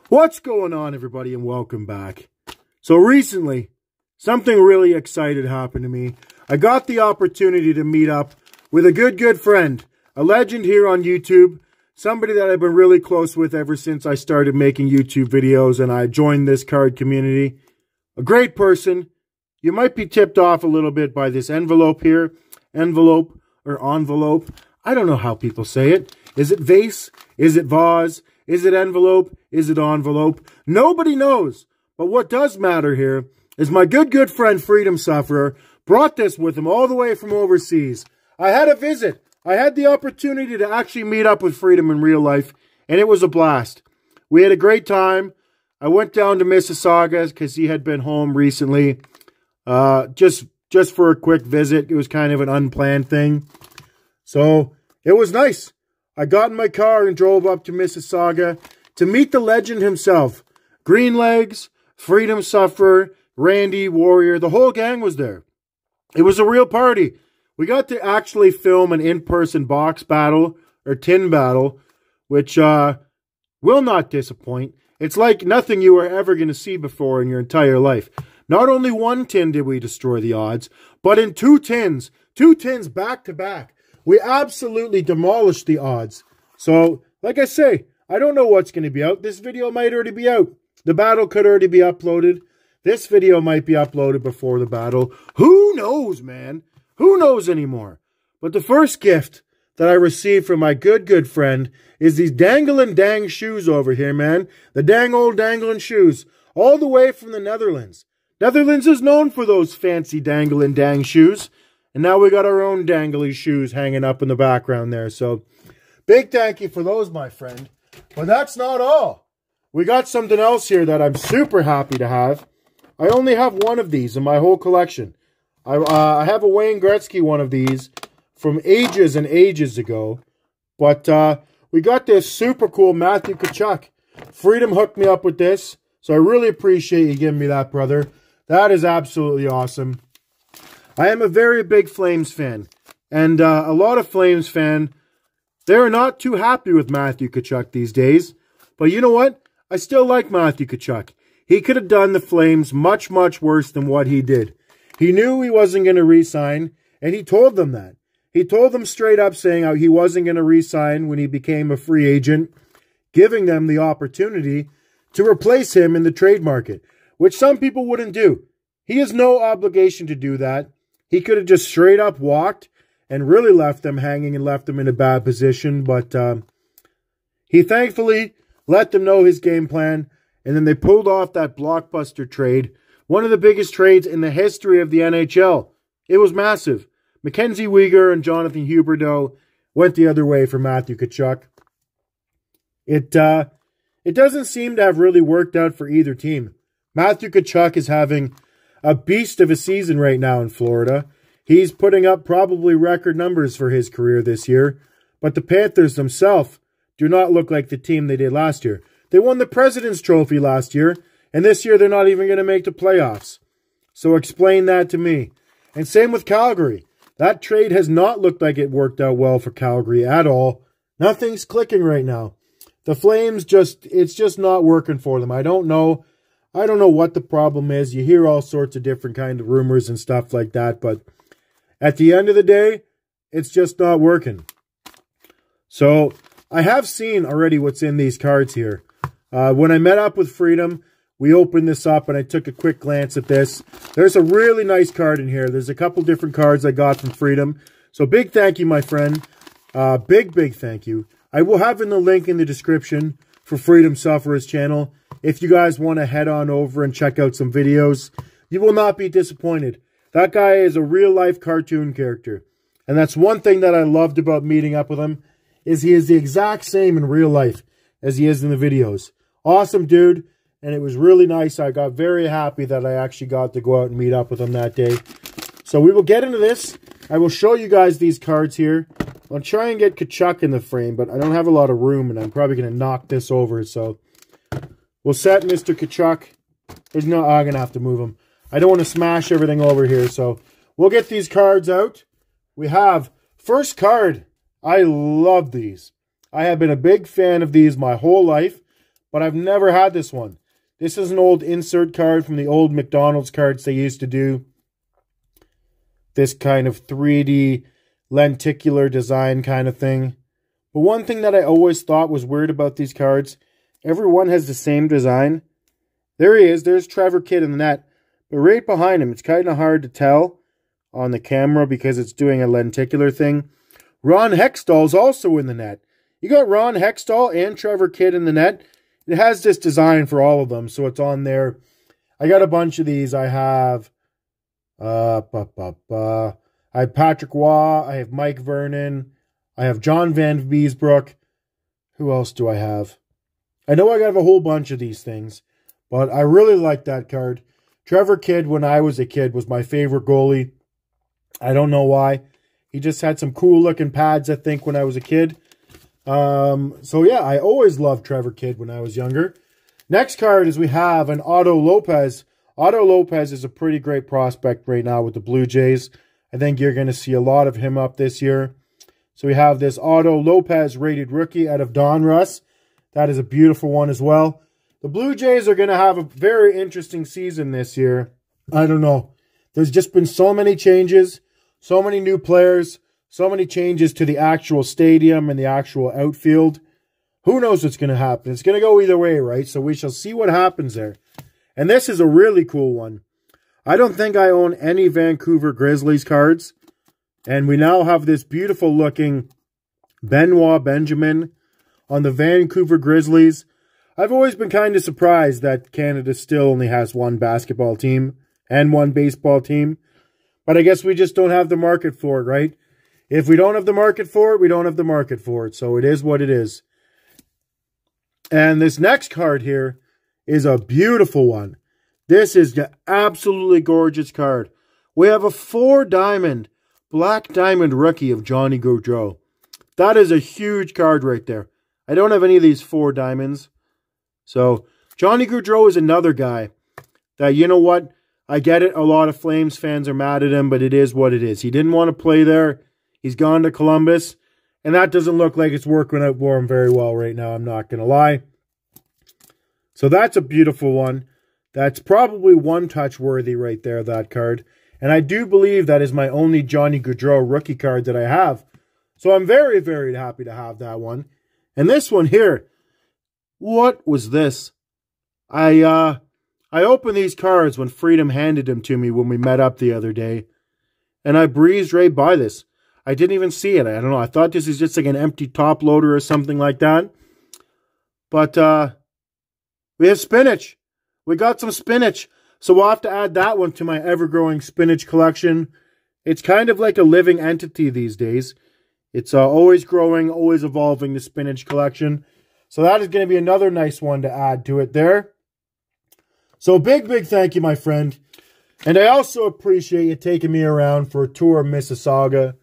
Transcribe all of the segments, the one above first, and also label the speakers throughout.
Speaker 1: What's going on, everybody, and welcome back. So recently, something really exciting happened to me. I got the opportunity to meet up with a good friend, a legend here on YouTube, somebody that I've been really close with ever since I started making YouTube videos and I joined this card community. A great person. You might be tipped off a little bit by this envelope here. Envelope or envelope. I don't know how people say it. Is it vase? Is it vase? Is it envelope? Is it envelope? Nobody knows. But what does matter here is my good friend Freedomsufferer brought this with him all the way from overseas. I had a visit. I had the opportunity to actually meet up with Freedom in real life, and it was a blast. We had a great time. I went down to Mississauga because he had been home recently, just for a quick visit. It was kind of an unplanned thing. So it was nice. I got in my car and drove up to Mississauga to meet the legend himself. Green Legs, Freedomsufferer, Randy, Warrior, the whole gang was there. It was a real party. We got to actually film an in-person box battle, or tin battle, which will not disappoint. It's like nothing you were ever going to see before in your entire life. Not only one tin did we destroy the odds, but in two tins back to back. We absolutely demolished the odds. So, like I say, I don't know what's going to be out. This video might already be out. The battle could already be uploaded. This video might be uploaded before the battle. Who knows, man? Who knows anymore? But the first gift that I received from my good friend is these dangling dang shoes over here, man. The dang old dangling shoes. All the way from the Netherlands. Netherlands is known for those fancy dangling dang shoes. And now we got our own dangly shoes hanging up in the background there. So, big thank you for those, my friend. But that's not all. We got something else here that I'm super happy to have. I only have one of these in my whole collection. I have a Wayne Gretzky one of these from ages and ages ago. But we got this super cool Matthew Tkachuk. Freedom hooked me up with this. So I really appreciate you giving me that, brother. That is absolutely awesome. I am a very big Flames fan, and a lot of Flames fans, they're not too happy with Matthew Tkachuk these days. But you know what? I still like Matthew Tkachuk. He could have done the Flames much worse than what he did. He knew he wasn't going to re-sign, and he told them that. He told them straight up saying how he wasn't going to re-sign when he became a free agent, giving them the opportunity to replace him in the trade market, which some people wouldn't do. He has no obligation to do that. He could have just straight up walked and really left them hanging and left them in a bad position. But he thankfully let them know his game plan. And then they pulled off that blockbuster trade. One of the biggest trades in the history of the NHL. It was massive. Mackenzie Weegar and Jonathan Huberdeau went the other way for Matthew Tkachuk. It doesn't seem to have really worked out for either team. Matthew Tkachuk is having a beast of a season right now in Florida. He's putting up probably record numbers for his career this year. But the Panthers themselves do not look like the team they did last year. They won the President's Trophy last year, and this year they're not even going to make the playoffs. So explain that to me. And same with Calgary. That trade has not looked like it worked out well for Calgary at all. Nothing's clicking right now. The Flames it's just not working for them. I don't know what the problem is. You hear all sorts of different kind of rumors and stuff like that, but at the end of the day, it's just not working. So, I have seen already what's in these cards here. When I met up with Freedom, we opened this up and I took a quick glance at this. There's a really nice card in here. There's a couple different cards I got from Freedom. So, big thank you, my friend. Big thank you. I will have in the link in the description for Freedomsufferer's channel. If you guys want to head on over and check out some videos, you will not be disappointed. That guy is a real-life cartoon character. And that's one thing that I loved about meeting up with him, is he is the exact same in real life as he is in the videos. Awesome dude, and it was really nice. I got very happy that I actually got to go out and meet up with him that day. So we will get into this. I will show you guys these cards here. I'll try and get Tkachuk in the frame, but I don't have a lot of room, and I'm probably going to knock this over, so we'll set Mr. Tkachuk. I'm going to have to move him. I don't want to smash everything over here, so we'll get these cards out. We have first card. I love these. I have been a big fan of these my whole life. but I've never had this one. This is an old insert card from the old McDonald's cards they used to do. This kind of 3D lenticular design kind of thing. But one thing that I always thought was weird about these cards, everyone has the same design. There he is. There's Trevor Kidd in the net. But right behind him, it's kind of hard to tell on the camera because it's doing a lenticular thing. Ron Hextall's also in the net. You got Ron Hextall and Trevor Kidd in the net. It has this design for all of them, so it's on there. I got a bunch of these. I have I have Patrick Waugh. I have Mike Vernon. I have John Van Beesbrook. Who else do I have? I know I got a whole bunch of these things, but I really like that card. Trevor Kidd, when I was a kid, was my favorite goalie. I don't know why. He just had some cool looking pads, I think, when I was a kid. So yeah, I always loved Trevor Kidd when I was younger. Next card is we have an Otto Lopez. Otto Lopez is a pretty great prospect right now with the Blue Jays. I think you're going to see a lot of him up this year. So we have this Otto Lopez rated rookie out of Donruss. That is a beautiful one as well. The Blue Jays are going to have a very interesting season this year. I don't know. There's just been so many changes, so many new players, so many changes to the actual stadium and the actual outfield. Who knows what's going to happen? It's going to go either way, right? So we shall see what happens there. And this is a really cool one. I don't think I own any Vancouver Grizzlies cards. And we now have this beautiful looking Benoit Benjamin on the Vancouver Grizzlies. I've always been kind of surprised that Canada still only has one basketball team and one baseball team. But I guess we just don't have the market for it, right? If we don't have the market for it, we don't have the market for it. So it is what it is. And this next card here is a beautiful one. This is the absolutely gorgeous card. We have a 4-diamond, black diamond rookie of Johnny Gaudreau. That is a huge card right there. I don't have any of these 4 diamonds. So, Johnny Gaudreau is another guy that, you know what? I get it. A lot of Flames fans are mad at him, but it is what it is. He didn't want to play there. He's gone to Columbus. And that doesn't look like it's working out for him very well right now. I'm not going to lie. So that's a beautiful one. That's probably one-touch worthy right there, that card. And I do believe that is my only Johnny Gaudreau rookie card that I have. So I'm very, very happy to have that one. And this one here, what was this? I opened these cards when Freedom handed them to me when we met up the other day. And I breezed right by this. I didn't even see it. I don't know. I thought this is just like an empty top loader or something like that. But we have spinach. We got some spinach. So we'll have to add that one to my ever-growing spinach collection. It's kind of like a living entity these days. It's always growing, always evolving, the spinach collection. So that is going to be another nice one to add to it there. So big, big thank you, my friend. And I also appreciate you taking me around for a tour of Mississauga.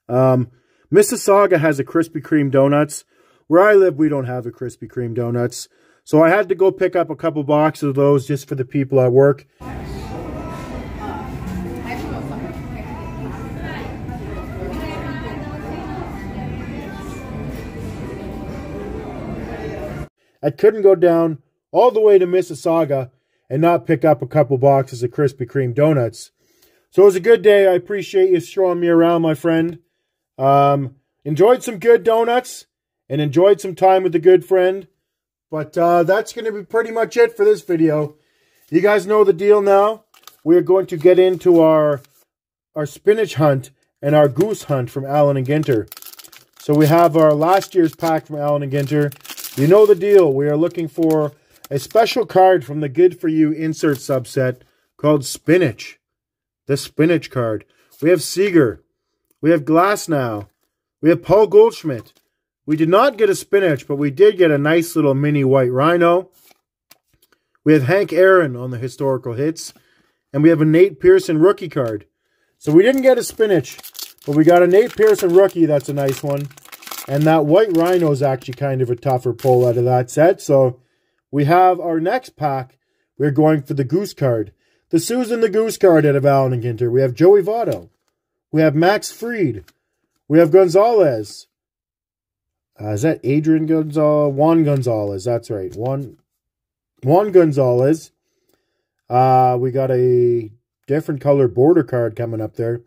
Speaker 1: Mississauga has a Krispy Kreme donuts. Where I live, we don't have a Krispy Kreme donuts. So I had to go pick up a couple boxes of those just for the people at work. I couldn't go down all the way to Mississauga and not pick up a couple boxes of Krispy Kreme donuts. So it was a good day. I appreciate you showing me around, my friend. Enjoyed some good donuts and enjoyed some time with a good friend. But that's going to be pretty much it for this video. You guys know the deal now. We're going to get into our spinach hunt and our goose hunt from Allen and Ginter. So we have our last year's pack from Allen and Ginter. You know the deal. We are looking for a special card from the Good For You insert subset called Spinach. The Spinach card. We have Seager. We have Glasnow. We have Paul Goldschmidt. We did not get a Spinach, but we did get a nice little mini white rhino. We have Hank Aaron on the historical hits. And we have a Nate Pearson rookie card. So we didn't get a Spinach, but we got a Nate Pearson rookie. That's a nice one. And that white rhino is actually kind of a tougher pull out of that set. So we have our next pack. We're going for the Goose card. The Susan the Goose card out of Allen and Ginter. We have Joey Votto. We have Max Fried. We have Gonzalez. Is that Adrian Gonzalez? Juan Gonzalez, that's right. Juan Gonzalez. We got a different color border card coming up there.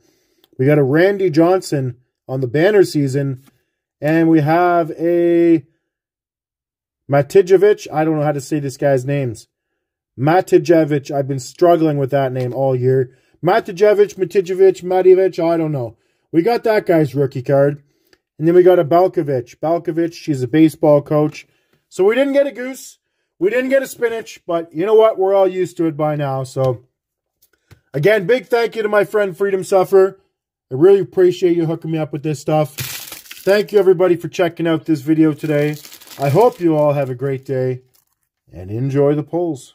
Speaker 1: We got a Randy Johnson on the banner season. And we have a Matijevic. I don't know how to say this guy's names. Matijevic. I've been struggling with that name all year. Matijevic, I don't know. We got that guy's rookie card. And then we got a Balkovich, she's a baseball coach. So we didn't get a goose. We didn't get a spinach. But you know what? We're all used to it by now. So, again, big thank you to my friend Freedom Sufferer. I really appreciate you hooking me up with this stuff. Thank you, everybody, for checking out this video today. I hope you all have a great day. And enjoy the polls.